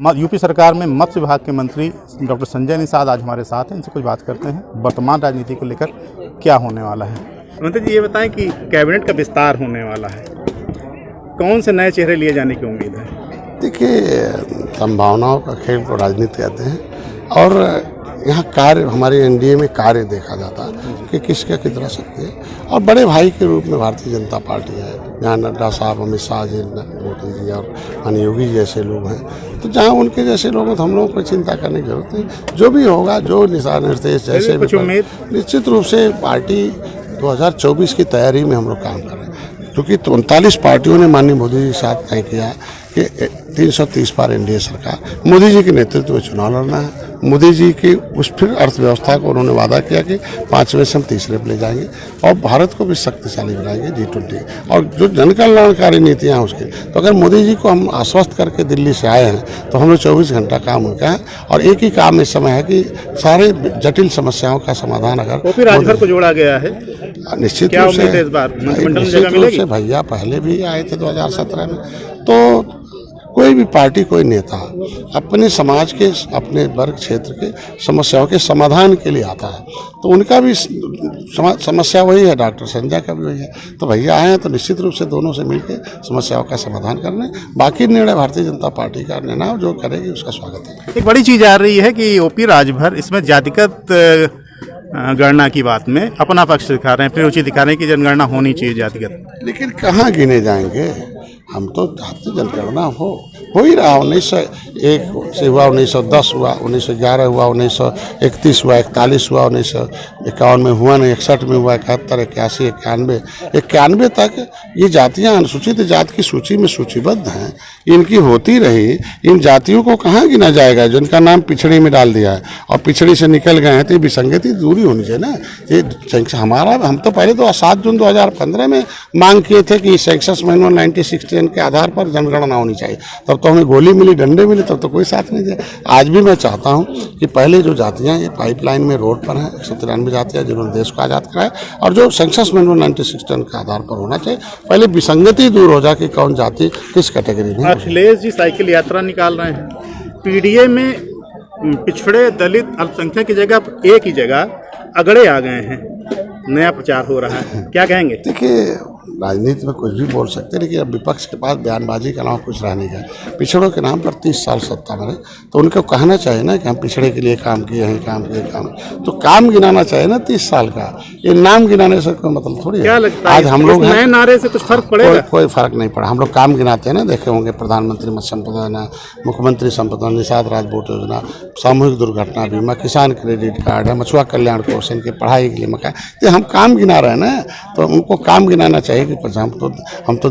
UP सरकार में मत्स्य विभाग के मंत्री डॉक्टर संजय निषाद आज हमारे साथ हैं। इनसे कुछ बात करते हैं वर्तमान राजनीति को लेकर क्या होने वाला है। मंत्री जी ये बताएं कि कैबिनेट का विस्तार होने वाला है, कौन से नए चेहरे लिए जाने की उम्मीद है? देखिए, संभावनाओं का खेल को राजनीति कहते हैं और यहाँ कार्य, हमारे एनडीए में कार्य देखा जाता है कि किसका कितना शक्ति है। और बड़े भाई के रूप में भारतीय जनता पार्टी है, जहाँ नड्डा साहब, अमित शाह जी, मोदी जी और माननीय योगी जी जैसे लोग हैं। तो जहाँ उनके जैसे लोग हैं तो हम लोगों को चिंता करने की जरूरत नहीं। जो भी होगा, जो दिशा निर्देश जैसे भी, निश्चित रूप से पार्टी 2024 की तैयारी में हम लोग काम कर रहे हैं, क्योंकि 39 पार्टियों ने माननीय मोदी जी के साथ तय किया कि 330 पार एनडीए सरकार, मोदी जी के नेतृत्व में चुनाव लड़ना है। मोदी जी की उस फिर अर्थव्यवस्था को उन्होंने वादा किया कि 5वें से हम तीसरे पे ले जाएंगे और भारत को भी शक्तिशाली बनाएंगे G20। और जो जन कल्याणकारी नीतियाँ हैं उसके, तो अगर मोदी जी को हम आश्वस्त करके दिल्ली से आए हैं तो हम लोग 24 घंटा काम उनका है और एक ही काम इस समय है कि सारे जटिल समस्याओं का समाधान अगर राजभर को जोड़ा गया है, निश्चित रूप से भैया पहले भी आए थे 2017 में। तो कोई भी पार्टी, कोई नेता अपने समाज के, अपने वर्ग क्षेत्र के समस्याओं के समाधान के लिए आता है, तो उनका भी समस्या वही है, डॉक्टर संजय का भी वही है। तो भैया आए हैं तो निश्चित रूप से दोनों से मिलकर समस्याओं का समाधान करने, बाकी निर्णय भारतीय जनता पार्टी का निर्णय जो करेगी उसका स्वागत है। एक बड़ी चीज़ आ रही है कि ओपी राजभर इसमें जातिगत गणना की बात में अपना पक्ष दिखा रहे हैं, अपनी रुचि दिखा रहे हैं कि जनगणना होनी चाहिए जातिगत। लेकिन कहाँ गिने जाएंगे? हम तो चाहते जनगणना हो ही रहा। 1901 से हुआ, 1910 हुआ, 1911 हुआ, 1931 हुआ, 41 हुआ, 1951 में हुआ नहीं, 61 में हुआ, 71, 81, 91 तक ये जातियां अनुसूचित जाति की सूची में सूचीबद्ध हैं। इनकी होती रही। इन जातियों को कहाँ गिना जाएगा जिनका नाम पिछड़ी में डाल दिया है और पिछड़ी से निकल गए हैं? तो ये विसंगति दूरी होनी चाहिए ना। ये हमारा, हम तो पहले तो 7 जून 2015 में मांग किए थे कि सेंसस मैनुअल 1916 के आधार पर जनगणना होनी चाहिए। तब तो हमें गोली मिली, डंडे मिले, तब तो कोई साथ नहीं दिया। आज भी मैं चाहता हूं कि पहले जो जातियां ये पाइपलाइन में रोड पर हैं, 193 जातियां जिन्होंने देश को आज़ाद कराया, और जो सेंसस मैनुअल 1916 के आधार पर होना चाहिए, पहले विसंगति दूर हो जाए कि कौन जाति किस कैटेगरी में। अखिलेश जी साइकिल यात्रा निकाल रहे हैं, पीडीए में पिछड़े, दलित, अल्पसंख्यक की जगह एक ही जगह अगड़े आ गए हैं, नया प्रचार हो रहा है, क्या कहेंगे? देखिए, राजनीति में कुछ भी बोल सकते हैं, लेकिन अब विपक्ष के पास बयानबाजी के अलावा कुछ रह नहीं गया। पिछड़ों के नाम पर 30 साल सत्ता में, तो उनको कहना चाहिए ना कि हम पिछड़े के लिए काम किए हैं, काम किए, काम, तो काम गिनाना चाहिए ना 30 साल का। ये नाम गिनाने से कोई मतलब थोड़ी है। क्या लगता है आज हम लोग नए नारे से कुछ फर्क पड़ेगा? कोई फर्क नहीं पड़ा। हम लोग काम गिनाते हैं ना, देखे होंगे प्रधानमंत्री मत्स्य संपदा योजना, मुख्यमंत्री संपदा, निषाद राजबोट योजना, सामूहिक दुर्घटना बीमा, किसान क्रेडिट कार्ड है, मछुआ कल्याण कोष, इनके पढ़ाई के लिए मकान, ये हम काम गिना रहे हैं ना। तो उनको काम गिनाना चाहिए कि हम तो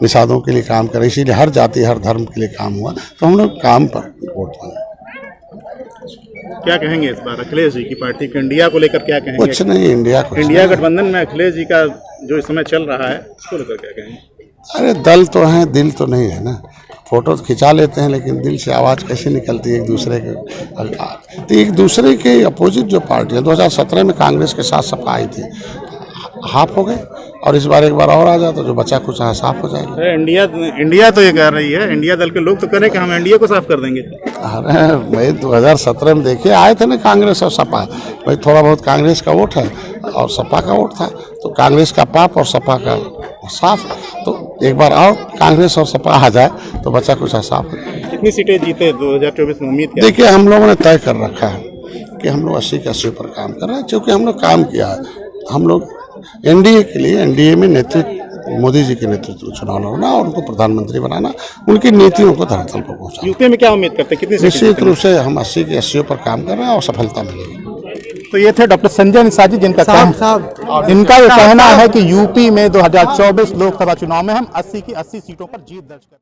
निषादों के लिए काम करें, इसीलिए हर जाति, हर धर्म के लिए काम हुआ, तो हम लोग काम पर वोट मांगे। क्या कहेंगे इस बार अखिलेश जी की पार्टी के इंडिया को लेकर? क्या कहेंगे? कुछ नहीं, इंडिया गठबंधन में अखिलेश जी का जो इस समय चल रहा है, इसको लेकर क्या कहेंगे? अरे दल तो है, दिल तो नहीं है ना। फोटो तो खिंचा लेते हैं, लेकिन दिल से आवाज़ कैसे निकलती है एक दूसरे के? तो एक दूसरे के अपोजिट जो पार्टी है, 2017 में कांग्रेस के साथ सपा आई थी, हाफ हो गए, और इस बार एक बार और आ जाए तो जो बचा कुछ है साफ हो जाएगा। इंडिया तो ये कह रही है, इंडिया दल के लोग तो कह रहे हैं कि हम एनडीए को साफ कर देंगे। अरे भाई 2017 में देखिए आए थे ना कांग्रेस और सपा, भाई थोड़ा बहुत कांग्रेस का वोट है और सपा का वोट था, तो कांग्रेस का पाप और सपा का साफ। तो एक बार और कांग्रेस और सपा आ जाए तो बचा कुछ है साफ हो जाए। कितनी सीटें जीते 2024 में उम्मीद? देखिए, हम लोगों ने तय कर रखा है कि हम लोग 80 के 80 पर काम कर रहे हैं, क्योंकि हम लोग काम किया है। हम लोग एनडीए के लिए, एनडीए में नेतृत्व, मोदी जी के नेतृत्व में चुनाव लड़ना और उनको प्रधानमंत्री बनाना, उनकी नीतियों को धरातल पर पहुंचाना। यूपी में क्या उम्मीद करते हैं, कितनी? निश्चित रूप से हम 80 के 80 पर काम कर रहे हैं और सफलता मिलेगी। तो ये थे डॉक्टर संजय निषाद जी, इनका ये कहना है कि यूपी में 2024 लोकसभा चुनाव में हम 80 की 80 सीटों पर जीत दर्ज करें।